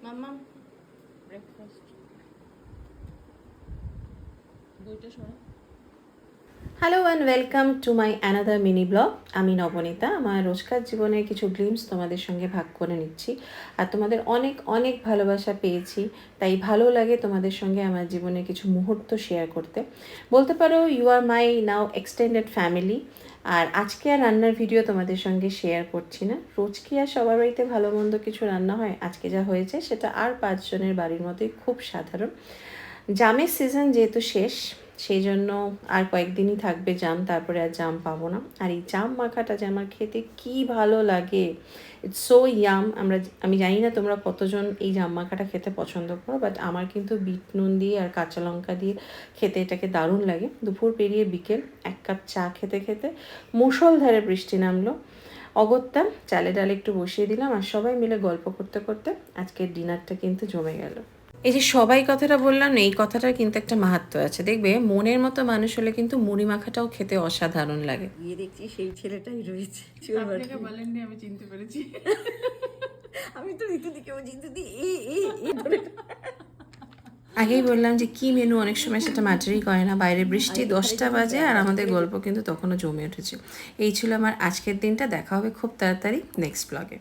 মাম্মা breakfast বইটা সরা। Hello and welcome to my another mini blog. আমি নবনীতা। আমার রোজকার জীবনের কিছু গ্লিমস তোমাদের সঙ্গে ভাগ করে নিচ্ছি। আর তোমাদের অনেক অনেক ভালোবাসা পেয়েছি, তাই ভালো লাগে তোমাদের সঙ্গে আমার জীবনের কিছু মুহূর্ত শেয়ার করতে। বলতে পারো you are my now extended family. আর আজকে আর রান্নার ভিডিও তোমাদের সঙ্গে শেয়ার করছি না। রোজ কি আর সবার বাড়িতে ভালো মন্দ কিছু রান্না হয়? আজকে যা হয়েছে সেটা আর 5 জনের বাড়ির মতোই খুব সাধারণ। জামের সিজন যেহেতু শেষ, সেই জন্য আর কয়েকদিনই থাকবে জাম, তারপরে আর জাম পাবো না। আর এই জাম মাখাটা যে আমার খেতে কি ভালো লাগে, ইটস সো ইয়াম। আমি জানি না তোমরা কতজন এই জাম মাখাটা খেতে পছন্দ করো, বাট আমার কিন্তু বিট নুন দিয়ে আর কাঁচা লঙ্কা দিয়ে খেতে এটাকে দারুণ লাগে। দুপুর পেরিয়ে বিকেল 1 কাপ চা খেতে খেতে মুষলধারে বৃষ্টি নামলো। অগত্যা চালে ডালে একটু বসিয়ে দিলাম, আর সবাই মিলে গল্প করতে করতে আজকের ডিনারটা কিন্তু জমে গেল। এই যে সবাই কথাটা বললাম না, এই কথাটার কিন্তু একটা মাহাত্ম্য আছে। দেখবে মনের মতো মানুষ হলে কিন্তু মুড়ি মাখাটাও খেতে অসাধারণ লাগে। গিয়ে দেখছি সেই ছেলেটাই রয়েছে। আপনাকে বলেননি, আমি চিনতে পেরেছি। আমি তো ঋতুদিকেও ঋতুদি এই ধরে আগেই বললাম যে কি মেনু অনেক সময় সেটা ম্যাটারই করে না। বাইরে বৃষ্টি 10টা বাজে আর আমাদের গল্প কিন্তু তখনও জমে উঠেছে। এই ছিল আমার আজকের দিনটা। দেখা হবে খুব তাড়াতাড়ি নেক্সট ব্লগে।